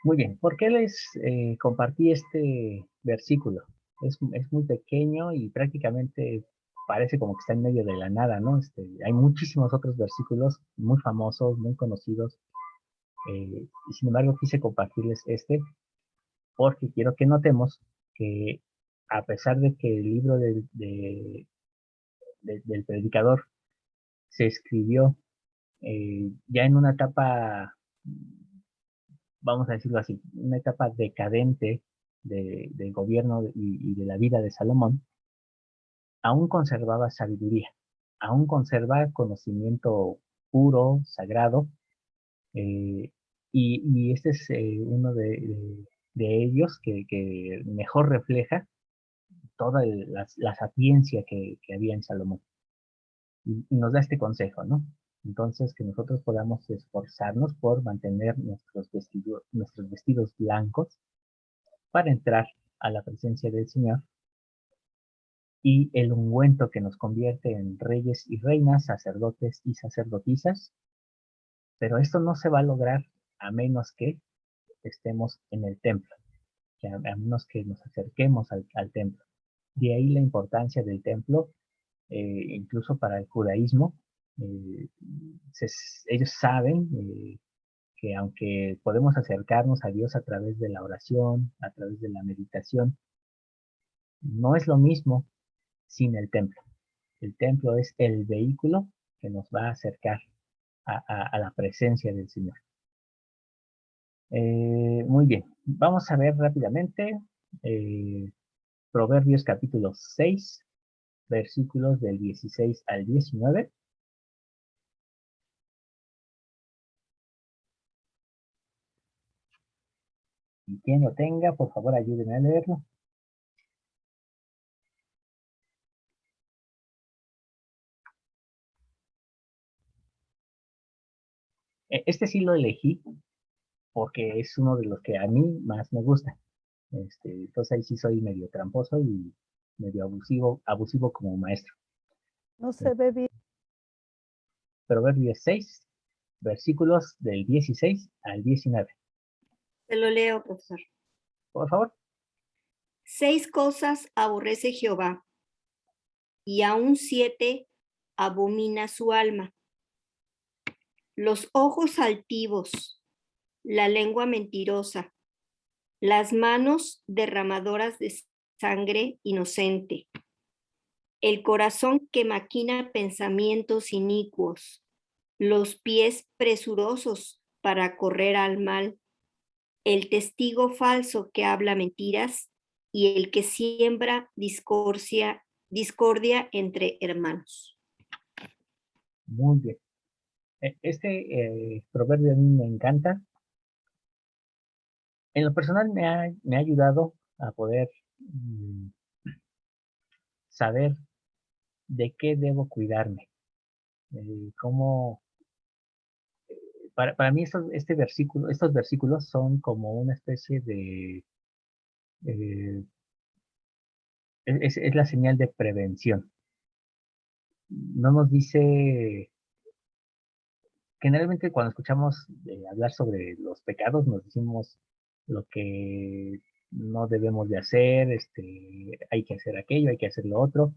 Muy bien, ¿por qué les compartí este versículo? Es muy pequeño y prácticamente parece como que está en medio de la nada, ¿no? Hay muchísimos otros versículos muy famosos, muy conocidos, y sin embargo quise compartirles este porque quiero que notemos que a pesar de que el libro del predicador se escribió ya en una etapa, vamos a decirlo así, una etapa decadente del gobierno y de la vida de Salomón, aún conservaba sabiduría, aún conserva conocimiento puro, sagrado, eh, y este es uno de ellos que mejor refleja toda la sapiencia que había en Salomón. Y nos da este consejo, ¿no? Entonces, que nosotros podamos esforzarnos por mantener nuestros vestidos blancos para entrar a la presencia del Señor y el ungüento que nos convierte en reyes y reinas, sacerdotes y sacerdotisas, pero esto no se va a lograr a menos que estemos en el templo, que a menos que nos acerquemos al templo. De ahí la importancia del templo, incluso para el judaísmo. eh, se- Ellos saben que aunque podemos acercarnos a Dios a través de la oración, a través de la meditación, no es lo mismo sin el templo. El templo es el vehículo que nos va a acercar a la presencia del Señor. Muy bien, vamos a ver rápidamente eh, Proverbios capítulo 6, versículos del 16 al 19. Y quien lo tenga, por favor, ayúdenme a leerlo. Este sí lo elegí porque es uno de los que a mí más me gusta. Entonces ahí sí soy medio tramposo y medio abusivo como maestro. No se ve bien. Proverbios 6, versículos del 16 al 19. Te lo leo, profesor. Por favor. 6 cosas aborrece Jehová, y aún 7 abomina su alma: los ojos altivos, la lengua mentirosa, las manos derramadoras de sangre inocente, el corazón que maquina pensamientos inicuos, los pies presurosos para correr al mal, el testigo falso que habla mentiras y el que siembra discordia entre hermanos. Muy bien. Este proverbio a mí me encanta. En lo personal me ha ayudado a poder saber de qué debo cuidarme. Cómo, para mí estos versículos son como una especie de, eh, es la señal de prevención. No nos dice, generalmente cuando escuchamos hablar sobre los pecados, nos decimos lo que no debemos de hacer, hay que hacer aquello, hay que hacer lo otro,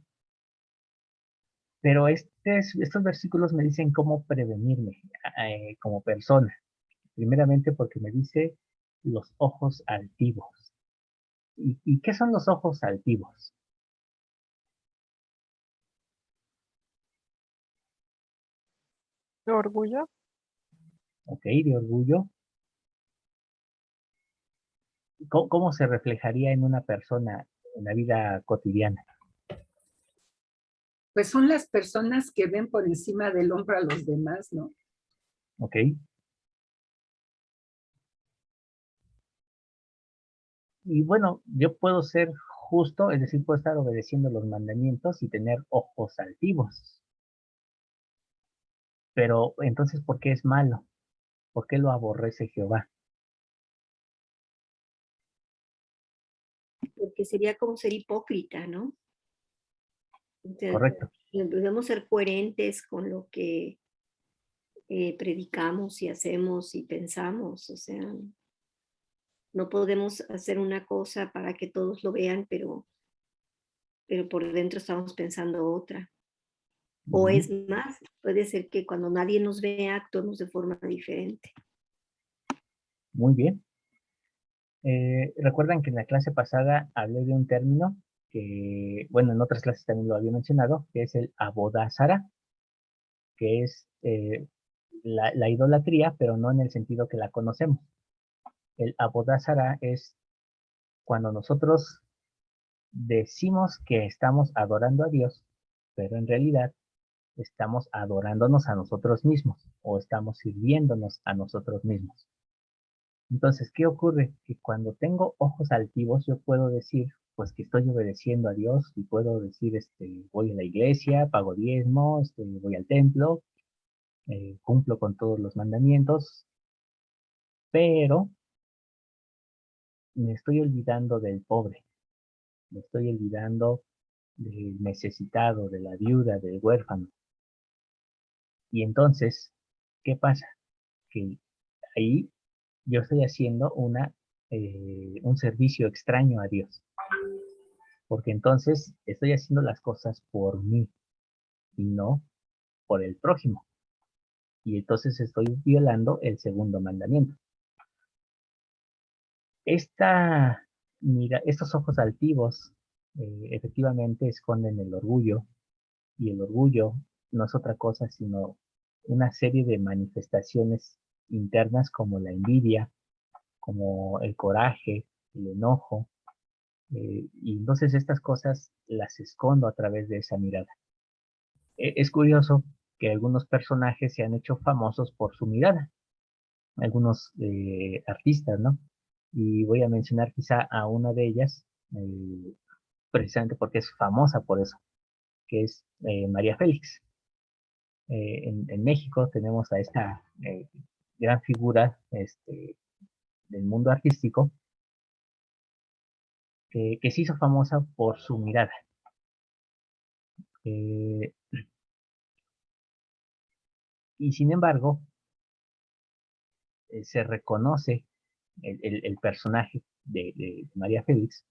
pero estos versículos me dicen cómo prevenirme como persona. Primeramente porque me dice los ojos altivos. ¿Y qué son los ojos altivos? Orgullo. ¿Ok? De orgullo. ¿Cómo se reflejaría en una persona en la vida cotidiana? Pues son las personas que ven por encima del hombro a los demás, ¿no? ¿Ok? Y bueno, yo puedo ser justo, es decir, puedo estar obedeciendo los mandamientos y tener ojos altivos. Pero entonces, ¿por qué es malo? ¿Por qué lo aborrece Jehová? Porque sería como ser hipócrita, ¿no? Entonces, Correcto. debemos ser coherentes con lo que predicamos y hacemos y pensamos, o sea, No podemos hacer una cosa para que todos lo vean, pero por dentro estamos pensando otra. O Ujú. es más, puede ser que cuando nadie nos vea actuemos de forma diferente. Muy bien. Recuerdan que en la clase pasada hablé de un término que, bueno, en otras clases también lo había mencionado, que es el abodázara, que es la idolatría, pero no en el sentido que la conocemos. El abodázara es cuando nosotros decimos que estamos adorando a Dios, pero en realidad estamos adorándonos a nosotros mismos o estamos sirviéndonos a nosotros mismos. Entonces, ¿qué ocurre? Que cuando tengo ojos altivos, yo puedo decir, pues que estoy obedeciendo a Dios y puedo decir, voy a la iglesia, pago diezmo, voy al templo, cumplo con todos los mandamientos, pero me estoy olvidando del pobre, me estoy olvidando del necesitado, de la viuda, del huérfano. Y entonces, ¿qué pasa? Que ahí yo estoy haciendo un servicio extraño a Dios, porque entonces estoy haciendo las cosas por mí y no por el prójimo. Y entonces estoy violando el segundo mandamiento. Estos ojos altivos efectivamente esconden el orgullo, y el orgullo no es otra cosa sino una serie de manifestaciones internas como la envidia, como el coraje, el enojo, y entonces estas cosas las escondo a través de esa mirada. Es curioso que algunos personajes se han hecho famosos por su mirada, algunos artistas, ¿no? Y voy a mencionar quizá a una de ellas, precisamente porque es famosa por eso, que es María Félix. En México tenemos a esta gran figura del mundo artístico que se hizo famosa por su mirada. Eh, y sin embargo, se reconoce el personaje de María Félix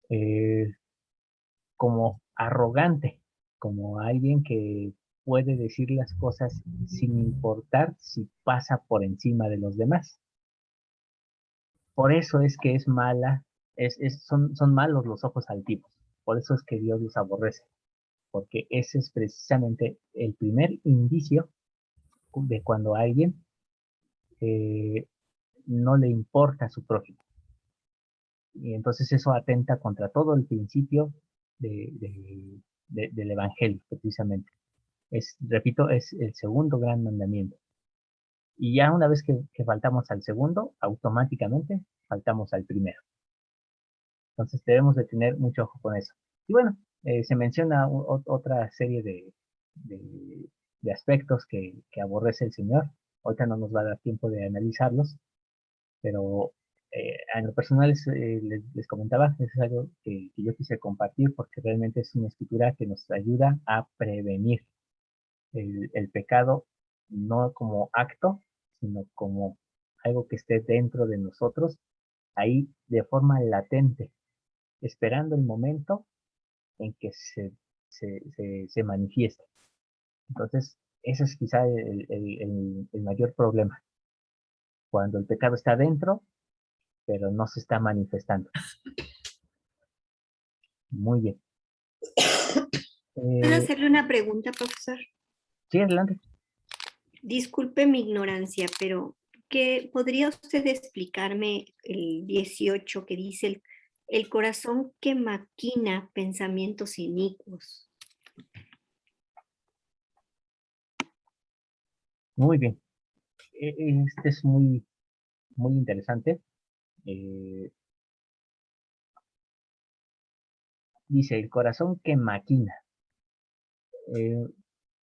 eh, como arrogante, como alguien que puede decir las cosas sin importar si pasa por encima de los demás. Por eso es que es mala, son malos los ojos altivos. Por eso es que Dios los aborrece, porque ese es precisamente el primer indicio de cuando a alguien eh, no le importa su prójimo. Y entonces eso atenta contra todo el principio del Evangelio, precisamente. Repito, es el segundo gran mandamiento. Y ya una vez que faltamos al segundo, automáticamente faltamos al primero. Entonces debemos de tener mucho ojo con eso. Y bueno, se menciona otra serie de aspectos que aborrece el Señor. Ahorita no nos va a dar tiempo de analizarlos, pero en lo personal les comentaba, eso es algo que yo quise compartir porque realmente es una escritura que nos ayuda a prevenir el pecado, no como acto, sino como algo que esté dentro de nosotros, ahí de forma latente, esperando el momento en que se manifieste. Entonces, ese es quizá el mayor problema, cuando el pecado está dentro, pero no se está manifestando. Muy bien. ¿Puedo Eh, hacerle una pregunta, profesor? sí, adelante. Disculpe mi ignorancia, pero ¿podría usted explicarme el 18 que dice el corazón que maquina pensamientos inicuos? Muy bien. Este es muy interesante. Eh, Dice, el corazón que maquina. Eh,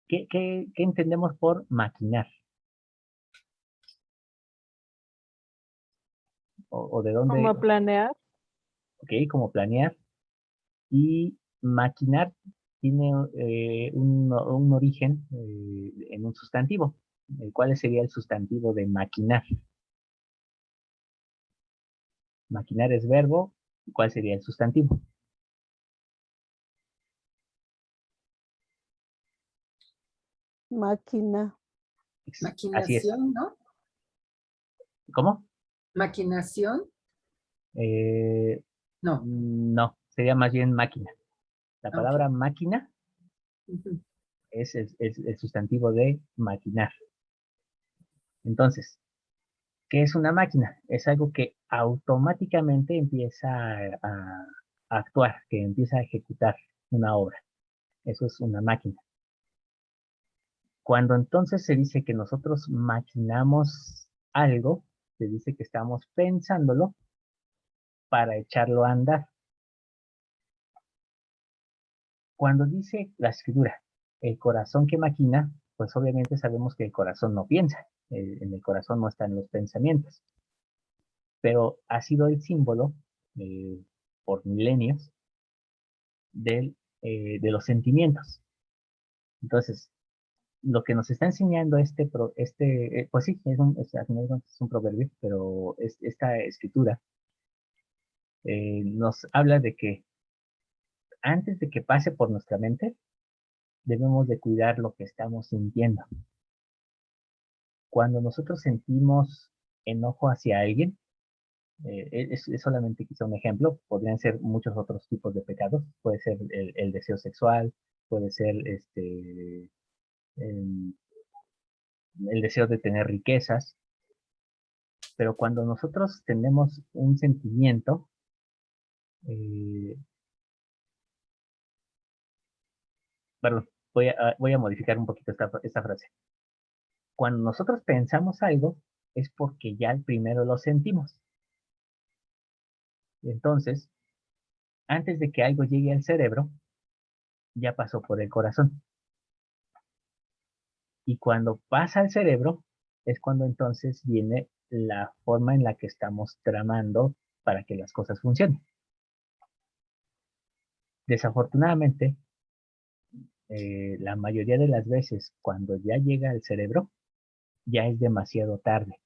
¿qué entendemos por maquinar? O de dónde, ¿Cómo planear? ok, como planear. Y maquinar tiene un origen en un sustantivo. ¿Cuál sería el sustantivo de maquinar? Maquinar es verbo. ¿Cuál sería el sustantivo? Máquina. Así es. Maquinación, ¿no? ¿Cómo? Maquinación, Eh, no. no, sería más bien máquina. La Ok. palabra máquina Ujú. es el sustantivo de maquinar. Entonces, ¿qué es una máquina? Es algo que automáticamente empieza a actuar, que empieza a ejecutar una obra. Eso es una máquina. Cuando entonces se dice que nosotros maquinamos algo, se dice que estamos pensándolo para echarlo a andar. Cuando dice la escritura, el corazón que maquina, pues obviamente sabemos que el corazón no piensa, en el corazón no están los pensamientos, pero ha sido el símbolo eh, por milenios de los sentimientos. Entonces, lo que nos está enseñando pues sí, al final de cuentas es un proverbio, pero esta escritura nos habla de que antes de que pase por nuestra mente, debemos de cuidar lo que estamos sintiendo. Cuando nosotros sentimos enojo hacia alguien, es solamente quizá un ejemplo, podrían ser muchos otros tipos de pecados, puede ser el deseo sexual, puede ser el, el deseo de tener riquezas, pero cuando nosotros tenemos un sentimiento, eh, perdón, voy a modificar un poquito esta frase. Cuando nosotros pensamos algo, es porque ya primero lo sentimos. Entonces, antes de que algo llegue al cerebro, ya pasó por el corazón. Y cuando pasa al cerebro, es cuando entonces viene la forma en la que estamos tramando para que las cosas funcionen. Desafortunadamente, la mayoría de las veces, cuando ya llega al cerebro, ya es demasiado tarde.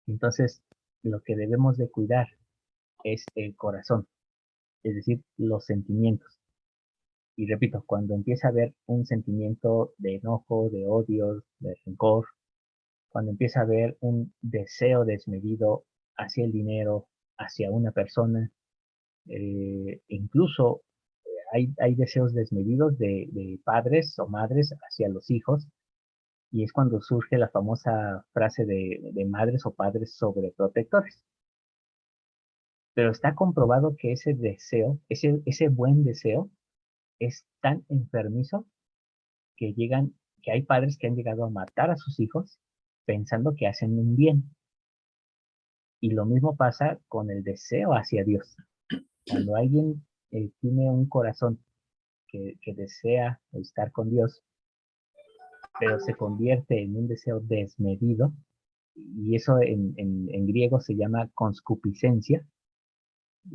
Entonces, lo que debemos de cuidar es el corazón, es decir, los sentimientos. Y repito, cuando empieza a haber un sentimiento de enojo, de odio, de rencor, cuando empieza a haber un deseo desmedido hacia el dinero, hacia una persona, incluso hay deseos desmedidos de padres o madres hacia los hijos, y es cuando surge la famosa frase de madres o padres sobreprotectores. Pero está comprobado que ese deseo, ese buen deseo, es tan enfermizo que que hay padres que han llegado a matar a sus hijos pensando que hacen un bien. Y lo mismo pasa con el deseo hacia Dios. Cuando alguien tiene un corazón que desea estar con Dios, pero se convierte en un deseo desmedido, y eso en griego se llama conscupiscencia,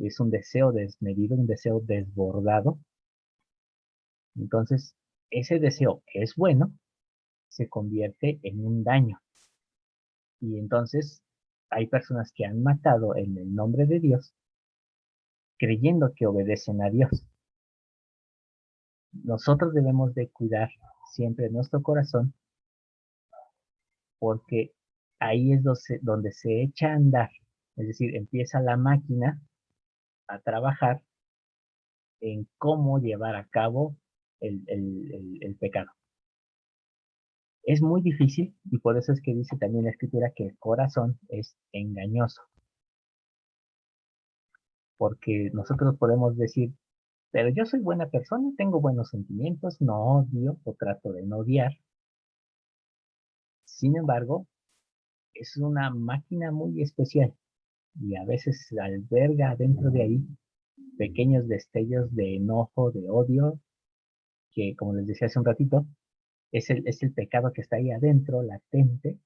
es un deseo desmedido, un deseo desbordado. Entonces, ese deseo que es bueno se convierte en un daño. Y entonces hay personas que han matado en el nombre de Dios creyendo que obedecen a Dios. Nosotros debemos de cuidar siempre nuestro corazón porque ahí es donde se echa a andar, es decir, empieza la máquina a trabajar en cómo llevar a cabo el pecado. Es muy difícil y por eso es que dice también la escritura que el corazón es engañoso, porque nosotros podemos decir, pero yo soy buena persona, tengo buenos sentimientos, no odio o trato de no odiar. Sin embargo, es una máquina muy especial y a veces alberga dentro de ahí pequeños destellos de enojo, de odio, que como les decía hace un ratito, es el pecado que está ahí adentro, latente,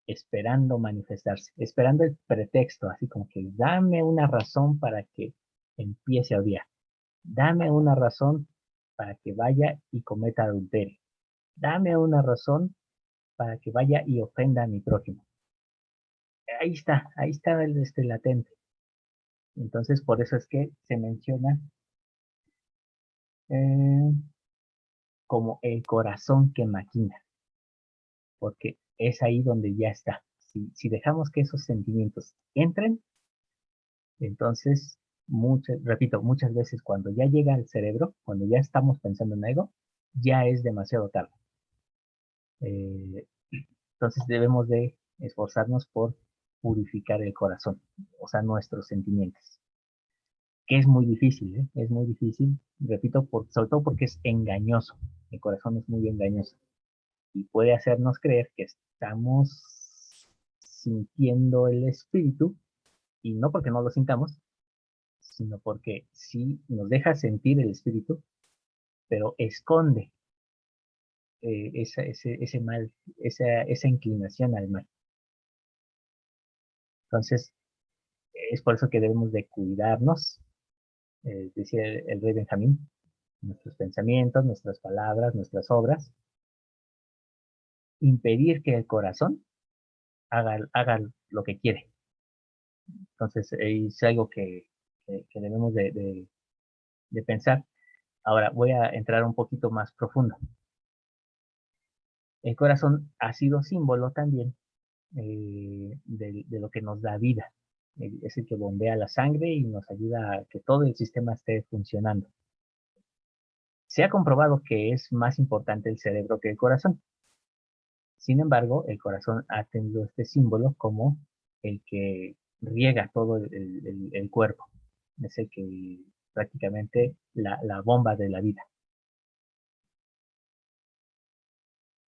esperando manifestarse, esperando el pretexto, así como que dame una razón para que empiece a odiar, dame una razón para que vaya y cometa adulterio, dame una razón para que vaya y ofenda a mi prójimo. ahí está el latente. Entonces, por eso es que se menciona como el corazón que maquina, porque es ahí donde ya está. Si dejamos que esos sentimientos entren, entonces, repito, muchas veces cuando ya llega al cerebro, cuando ya estamos pensando en algo, ya es demasiado tarde. Eh, entonces debemos de esforzarnos por purificar el corazón, o sea, nuestros sentimientos, que es muy difícil, ¿eh? Es muy difícil, repito, sobre todo porque es engañoso. El corazón es muy engañoso y puede hacernos creer que estamos sintiendo el espíritu, y no porque no lo sintamos, sino porque sí nos deja sentir el espíritu, pero esconde ese mal, esa inclinación al mal. Entonces, es por eso que debemos de cuidarnos, decía el rey Benjamín, nuestros pensamientos, nuestras palabras, nuestras obras, impedir que el corazón haga lo que quiere. Entonces, es algo que debemos de pensar. Ahora voy a entrar un poquito más profundo. El corazón ha sido símbolo también de lo que nos da vida. Es el que bombea la sangre y nos ayuda a que todo el sistema esté funcionando. Se ha comprobado que es más importante el cerebro que el corazón. Sin embargo, el corazón ha tenido este símbolo como el que riega todo el cuerpo. Es el que prácticamente la bomba de la vida.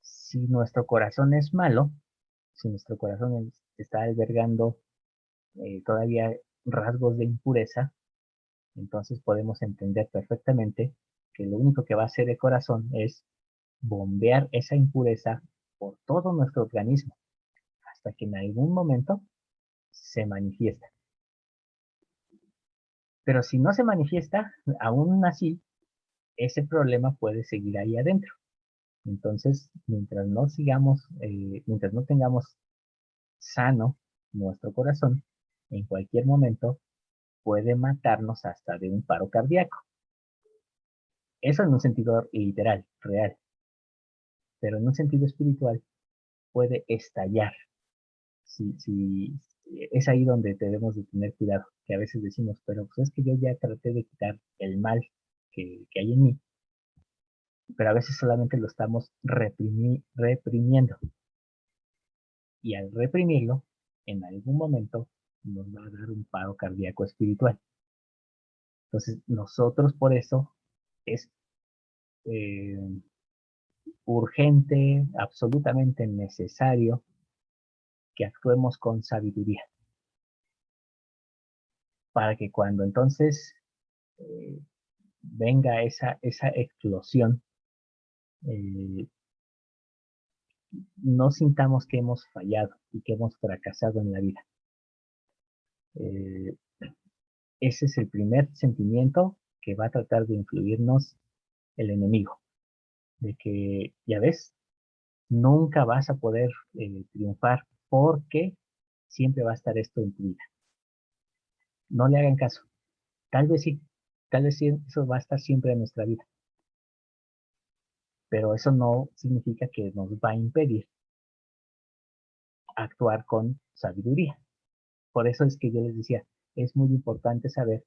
Si nuestro corazón es malo, si nuestro corazón está albergando todavía rasgos de impureza, entonces podemos entender perfectamente que lo único que va a hacer el corazón es bombear esa impureza por todo nuestro organismo hasta que en algún momento se manifiesta. Pero si no se manifiesta, aún así, ese problema puede seguir ahí adentro. Entonces, mientras no tengamos sano nuestro corazón, en cualquier momento puede matarnos hasta de un paro cardíaco. Eso en un sentido literal, real, pero en un sentido espiritual puede estallar. Si es ahí donde debemos de tener cuidado, que a veces decimos, pero pues es que yo ya traté de quitar el mal que hay en mí, pero a veces solamente lo estamos reprimiendo. Y al reprimirlo, en algún momento nos va a dar un paro cardíaco espiritual. Entonces, nosotros por eso es eh, urgente, absolutamente necesario que actuemos con sabiduría, para que cuando entonces eh, venga esa explosión, eh, no sintamos que hemos fallado y que hemos fracasado en la vida. Eh, Ese es el primer sentimiento que va a tratar de influirnos el enemigo, de que, ya ves, nunca vas a poder triunfar porque siempre va a estar esto en tu vida. No le hagan caso. Tal vez sí, tal vez sí, eso va a estar siempre en nuestra vida, pero eso no significa que nos va a impedir actuar con sabiduría. Por eso es que yo les decía, es muy importante saber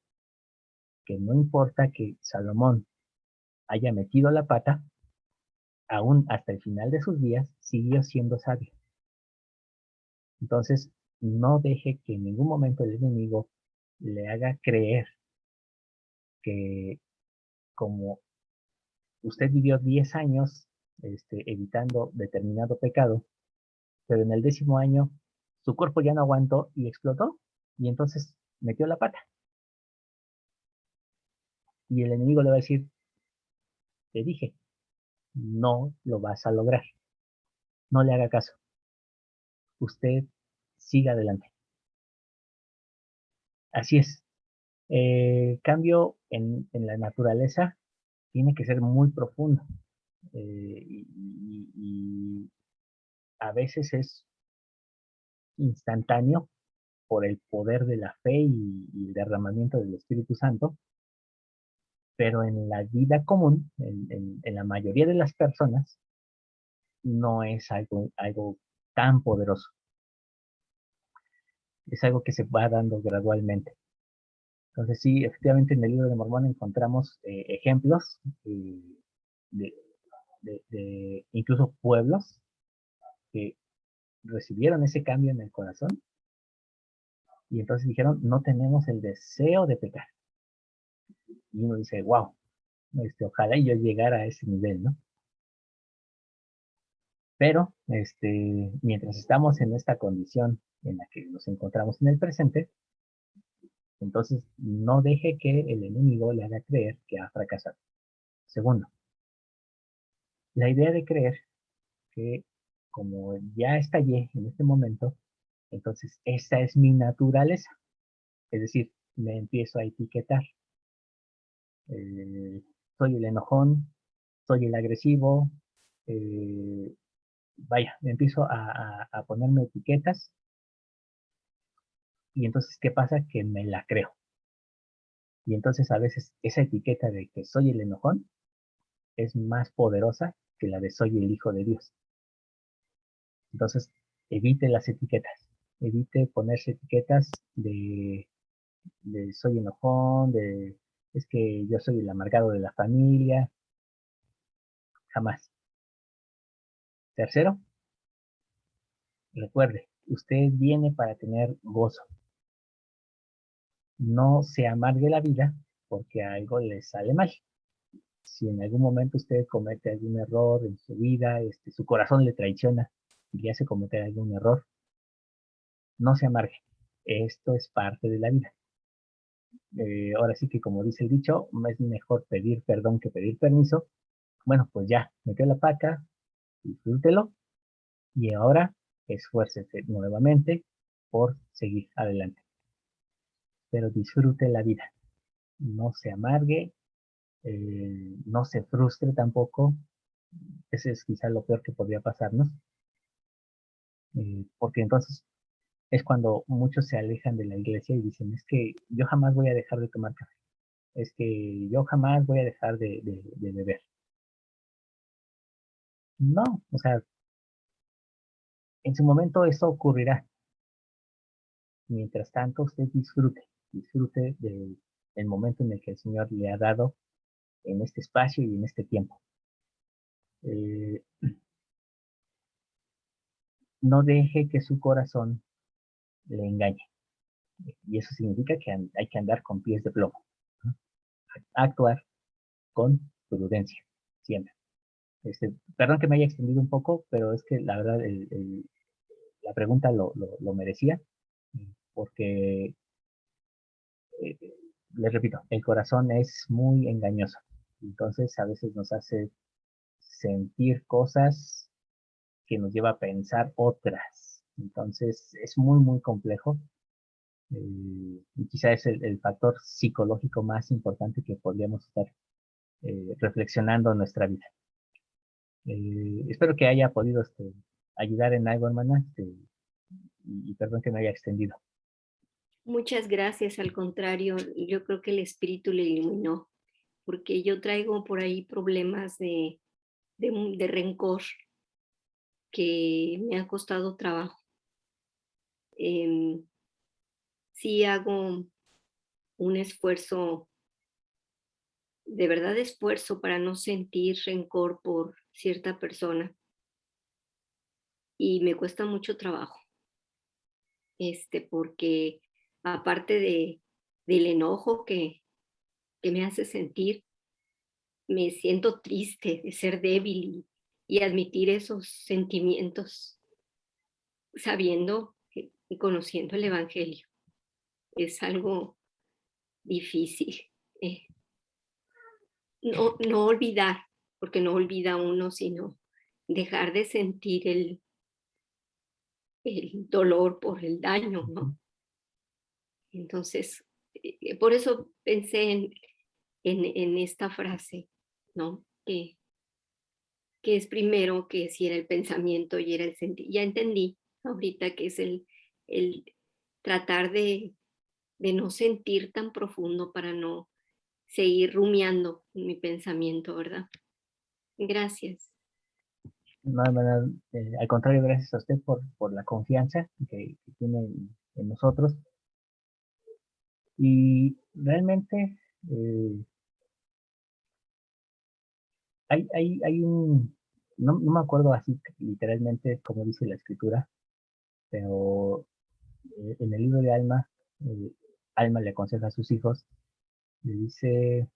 que no importa que Salomón haya metido la pata, aún hasta el final de sus días siguió siendo sabio. Entonces, no deje que en ningún momento el enemigo le haga creer que como usted vivió 10 años evitando determinado pecado, pero en el 10º año su cuerpo ya no aguantó y explotó, y entonces metió la pata. Y el enemigo le va a decir, te dije, no lo vas a lograr, no le haga caso, usted siga adelante. Así es. Cambio en la naturaleza tiene que ser muy profundo, y a veces es instantáneo, por el poder de la fe y el derramamiento del Espíritu Santo, pero en la vida común, en la mayoría de las personas, no es algo tan poderoso. Es algo que se va dando gradualmente. Entonces sí, efectivamente en el libro de Mormón encontramos ejemplos de, de incluso pueblos que recibieron ese cambio en el corazón y entonces dijeron, no tenemos el deseo de pecar. Y uno dice, wow, ojalá yo llegara a ese nivel, ¿no? Pero mientras estamos en esta condición en la que nos encontramos en el presente, entonces no deje que el enemigo le haga creer que ha fracasado. Segundo, la idea de creer que como ya estallé en este momento, entonces esa es mi naturaleza. Es decir, me empiezo a etiquetar. Eh, soy el enojón, soy el agresivo, eh, vaya, me empiezo a ponerme etiquetas y entonces, ¿qué pasa? Que me la creo. Y entonces a veces esa etiqueta de que soy el enojón es más poderosa que la de soy el hijo de Dios. Entonces, evite las etiquetas, evite ponerse etiquetas de soy enojón, es que yo soy el amargado de la familia, jamás. Tercero, recuerde, usted viene para tener gozo. No se amargue la vida porque algo le sale mal. Si en algún momento usted comete algún error en su vida, su corazón le traiciona y le hace cometer algún error, no se amargue. Esto es parte de la vida. Ahora sí que como dice el dicho, es mejor pedir perdón que pedir permiso. Bueno, pues ya, metió la paca, disfrútelo y ahora esfuércese nuevamente por seguir adelante. Pero disfrute la vida, no se amargue, no se frustre tampoco. Ese es quizá lo peor que podría pasarnos, porque entonces es cuando muchos se alejan de la iglesia y dicen, es que yo jamás voy a dejar de tomar café, es que yo jamás voy a dejar de beber. No, o sea, en su momento eso ocurrirá. Mientras tanto, usted disfrute del momento en el que el Señor le ha dado en este espacio y en este tiempo. Eh, no deje que su corazón le engañe. Y eso significa que hay que andar con pies de plomo, ¿no? Actuar con prudencia, siempre. Perdón que me haya extendido un poco, pero es que la verdad la pregunta lo merecía, porque, eh, les repito, el corazón es muy engañoso. Entonces a veces nos hace sentir cosas que nos lleva a pensar otras. Entonces es muy, muy complejo. Y quizá es el factor psicológico más importante que podríamos estar reflexionando en nuestra vida. Espero que haya podido ayudar en algo, hermana, y perdón que me haya extendido. Muchas gracias, al contrario, yo creo que el espíritu le iluminó, porque yo traigo por ahí problemas de rencor que me ha costado trabajo. Em, sí hago un esfuerzo, de verdad esfuerzo para no sentir rencor por cierta persona y me cuesta mucho trabajo, porque aparte del enojo que me hace sentir, me siento triste de ser débil y admitir esos sentimientos sabiendo y conociendo el Evangelio. Es algo difícil. eh, no olvidar, porque no olvida uno, sino dejar de sentir el dolor por el daño, ¿no? Entonces, por eso pensé en esta frase, ¿no? Que es primero que si era el pensamiento y era el sentimiento. Ya entendí ahorita que es el tratar de no sentir tan profundo para no seguir rumiando en mi pensamiento, ¿verdad? Gracias. No, al contrario, gracias a usted por la confianza que tiene en nosotros. Y realmente hay no me acuerdo así literalmente como dice la escritura, pero en el libro de Alma, Alma le aconseja a sus hijos, le dice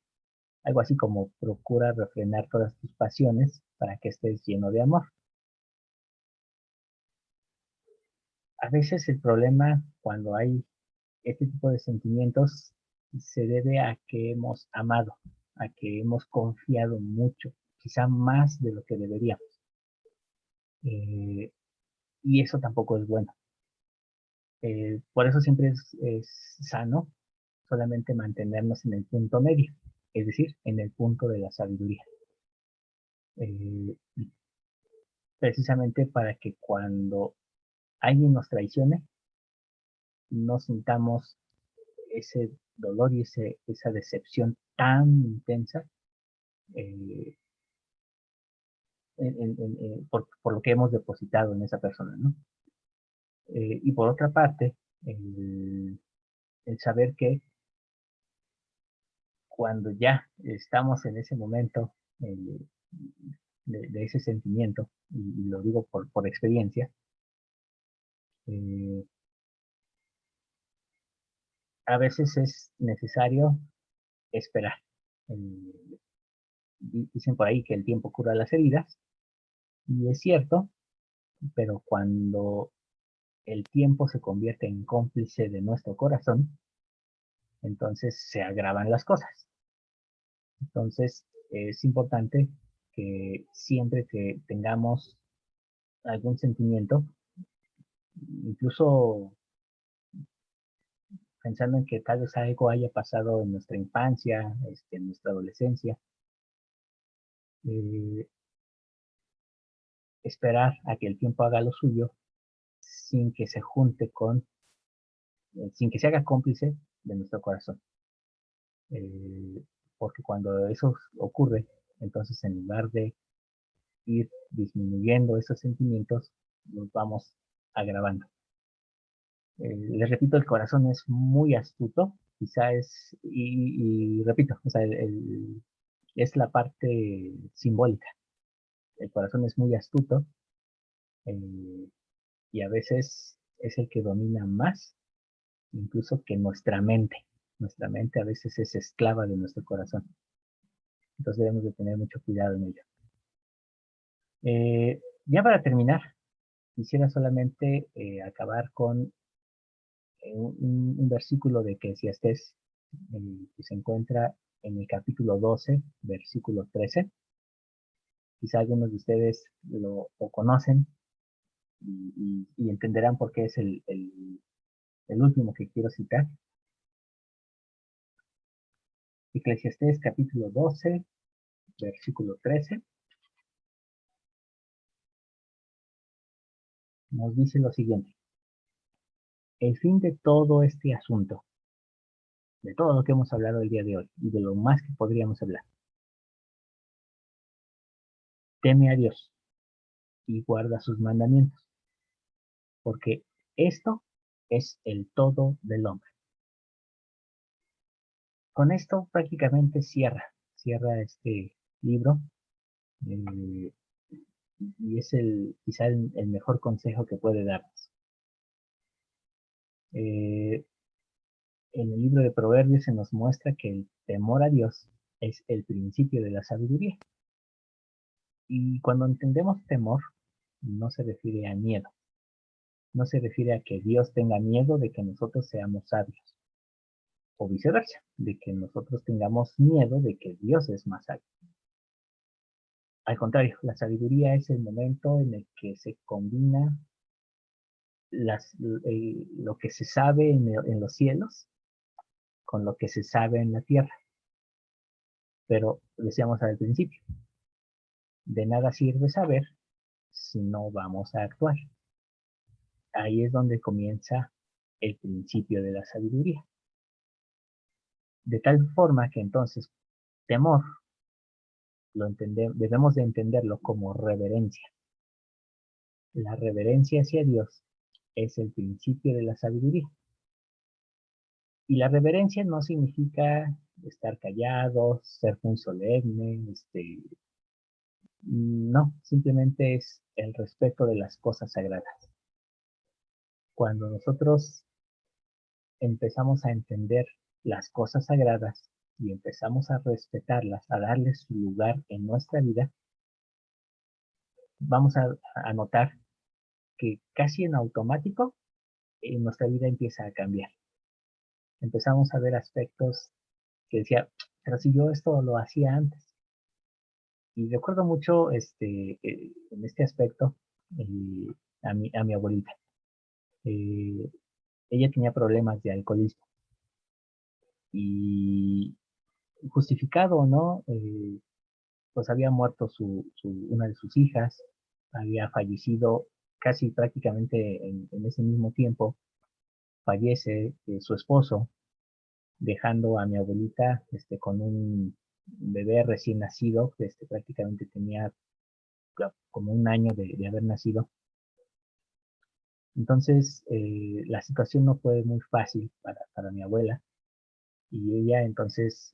algo así como procura refrenar todas tus pasiones para que estés lleno de amor. A veces el problema cuando hay este tipo de sentimientos se debe a que hemos amado, a que hemos confiado mucho, quizá más de lo que deberíamos. Y eso tampoco es bueno. Por eso siempre es sano solamente mantenernos en el punto medio, es decir, en el punto de la sabiduría. Eh, precisamente para que cuando alguien nos traicione, no sintamos ese dolor y esa decepción tan intensa eh, por lo que hemos depositado en esa persona, ¿no? Y por otra parte, el saber que cuando ya estamos en ese momento de ese sentimiento, y lo digo por experiencia, eh, a veces es necesario esperar. Eh, dicen por ahí que el tiempo cura las heridas, y es cierto, pero cuando el tiempo se convierte en cómplice de nuestro corazón, entonces se agravan las cosas. Entonces es importante que siempre que tengamos algún sentimiento, incluso pensando en que tal vez algo haya pasado en nuestra infancia, en nuestra adolescencia, eh, esperar a que el tiempo haga lo suyo sin que se junte sin que se haga cómplice de nuestro corazón. Porque cuando eso ocurre, entonces en lugar de ir disminuyendo esos sentimientos, los vamos agravando. Les repito, el corazón es muy astuto, quizá y repito, o sea, es la parte simbólica. El corazón es muy astuto eh, y a veces es el que domina más, incluso que nuestra mente. Nuestra mente a veces es esclava de nuestro corazón. Entonces debemos de tener mucho cuidado en ello. Ya para terminar, quisiera solamente acabar con un versículo de Eclesiastés que se encuentra en el capítulo 12, versículo 13. Quizá algunos de ustedes lo conocen y entenderán por qué es el último que quiero citar. Eclesiastés capítulo 12, versículo 13, nos dice lo siguiente. El fin de todo este asunto, de todo lo que hemos hablado el día de hoy y de lo más que podríamos hablar, teme a Dios y guarda sus mandamientos, porque esto es el todo del hombre. Con esto prácticamente cierra este libro eh, y es quizá el mejor consejo que puede darnos. En el libro de Proverbios se nos muestra que el temor a Dios es el principio de la sabiduría. Y cuando entendemos temor, no se refiere a miedo, no se refiere a que Dios tenga miedo de que nosotros seamos sabios, o viceversa, de que nosotros tengamos miedo de que Dios es más sabio. Al contrario, la sabiduría es el momento en el que se combina lo que se sabe en los cielos con lo que se sabe en la tierra. Pero decíamos al principio, de nada sirve saber si no vamos a actuar. Ahí es donde comienza el principio de la sabiduría. De tal forma que entonces temor debemos de entenderlo como reverencia. La reverencia hacia Dios es el principio de la sabiduría. Y la reverencia no significa estar callados, ser muy solemne, no, simplemente es el respeto de las cosas sagradas. Cuando nosotros empezamos a entender las cosas sagradas y empezamos a respetarlas, a darles su lugar en nuestra vida, vamos a notar que casi en automático nuestra vida empieza a cambiar. Empezamos a ver aspectos que decía, pero si yo esto lo hacía antes. Y recuerdo mucho en este aspecto a mi abuelita. Eh, ella tenía problemas de alcoholismo y justificado o no, pues había muerto una de sus hijas, había fallecido casi prácticamente en ese mismo tiempo, fallece su esposo, dejando a mi abuelita con un bebé recién nacido, que prácticamente tenía como un año de haber nacido. Entonces, la situación no fue muy fácil para mi abuela y ella entonces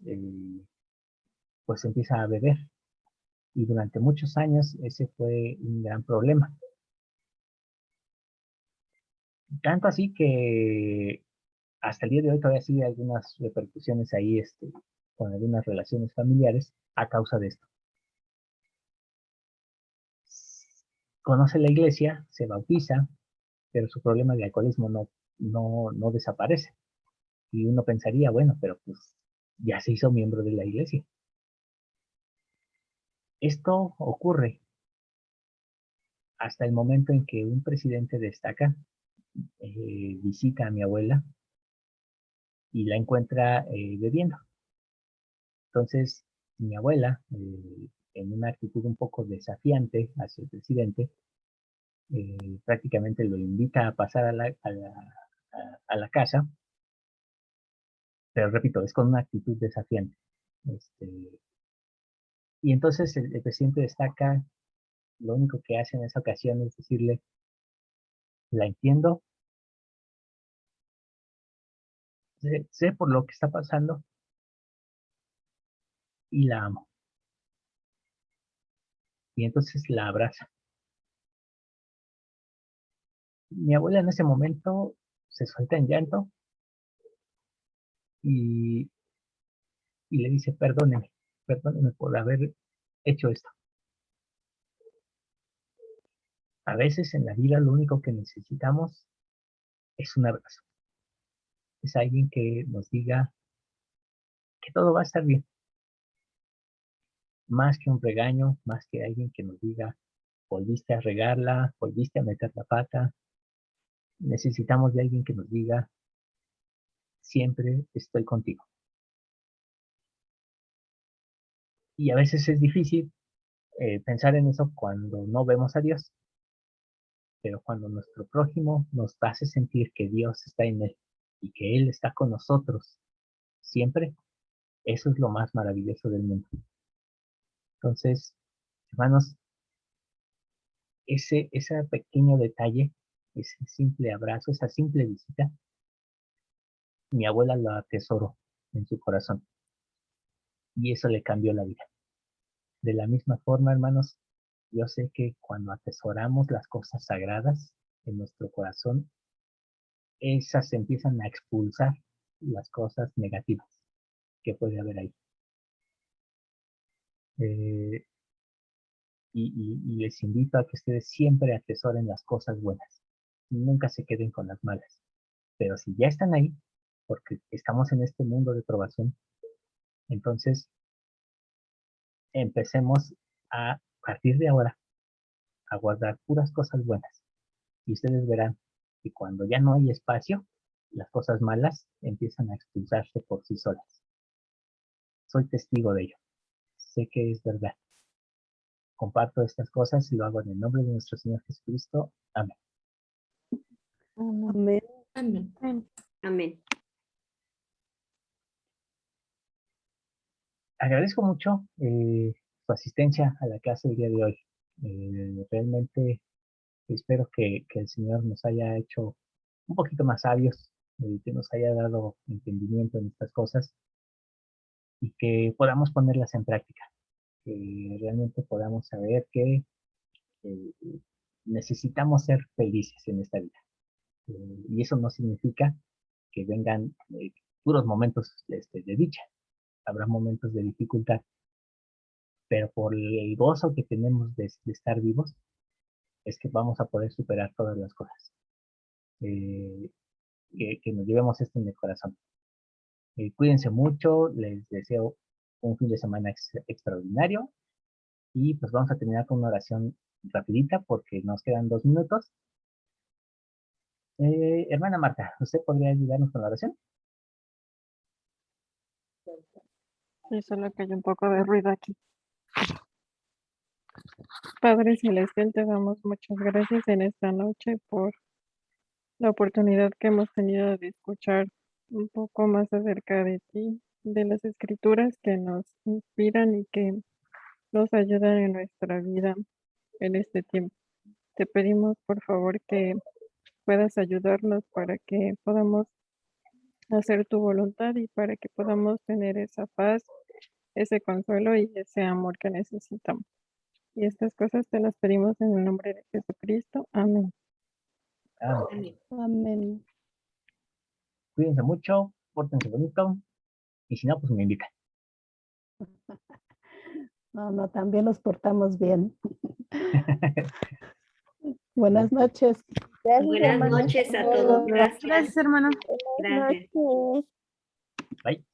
pues empieza a beber y durante muchos años ese fue un gran problema. Tanto así que hasta el día de hoy todavía sigue algunas repercusiones ahí con algunas relaciones familiares a causa de esto. Conoce la iglesia, se bautiza, pero su problema de alcoholismo no desaparece. Y uno pensaría, bueno, pero pues ya se hizo miembro de la iglesia. Esto ocurre hasta el momento en que un presidente destaca, visita a mi abuela y la encuentra bebiendo. Entonces, mi abuela, en una actitud un poco desafiante hacia el presidente, prácticamente lo invita a pasar a la casa, pero repito, es con una actitud desafiante. Este, y entonces el presidente destaca, lo único que hace en esa ocasión es decirle, la entiendo, sé por lo que está pasando y la amo. Y entonces la abraza. Mi abuela en ese momento se suelta en llanto y, y le dice, perdóneme por haber hecho esto. A veces en la vida lo único que necesitamos es un abrazo. Es alguien que nos diga que todo va a estar bien. Más que un regaño, más que alguien que nos diga, volviste a regarla, volviste a meter la pata. Necesitamos de alguien que nos diga, siempre estoy contigo. Y a veces es difícil pensar en eso cuando no vemos a Dios, pero cuando nuestro prójimo nos hace sentir que Dios está en él y que Él está con nosotros siempre, eso es lo más maravilloso del mundo. Entonces, hermanos, ese pequeño detalle, ese simple abrazo, esa simple visita, mi abuela lo atesoró en su corazón y eso le cambió la vida. De la misma forma, hermanos, yo sé que cuando atesoramos las cosas sagradas en nuestro corazón, esas empiezan a expulsar las cosas negativas que puede haber ahí. Eh, y les invito a que ustedes siempre atesoren las cosas buenas. Nunca se queden con las malas. Pero si ya están ahí, porque estamos en este mundo de probación, entonces empecemos a partir de ahora a guardar puras cosas buenas. Y ustedes verán que cuando ya no hay espacio, las cosas malas empiezan a expulsarse por sí solas. Soy testigo de ello. Sé que es verdad. Comparto estas cosas y lo hago en el nombre de nuestro Señor Jesucristo. Amén. Amén. Amén. Amén. Agradezco mucho su asistencia a la clase del día de hoy. Realmente espero que el Señor nos haya hecho un poquito más sabios, que nos haya dado entendimiento en estas cosas y que podamos ponerlas en práctica, que realmente podamos saber que eh, necesitamos ser felices en esta vida. Y eso no significa que vengan puros momentos de dicha. Habrá momentos de dificultad, pero por el gozo que tenemos de estar vivos, es que vamos a poder superar todas las cosas. Que nos llevemos esto en el corazón. Cuídense mucho, les deseo un fin de semana extraordinario y pues vamos a terminar con una oración rapidita porque nos quedan 2 minutos. Hermana Marta, ¿usted podría ayudarnos con la oración? Sí, solo que hay un poco de ruido aquí. Padre Celestial, te damos muchas gracias en esta noche por la oportunidad que hemos tenido de escuchar un poco más acerca de ti, de las escrituras que nos inspiran y que nos ayudan en nuestra vida en este tiempo. Te pedimos, por favor, que puedas ayudarnos para que podamos hacer tu voluntad y para que podamos tener esa paz, ese consuelo y ese amor que necesitamos. Y estas cosas te las pedimos en el nombre de Jesucristo. Amén. Amén. Amén. Cuídense mucho, pórtense bonito y si no, pues me invitan. No, también nos portamos bien. Buenas noches. Buenas noches a todos. Gracias. Gracias, hermano. Gracias. Bye.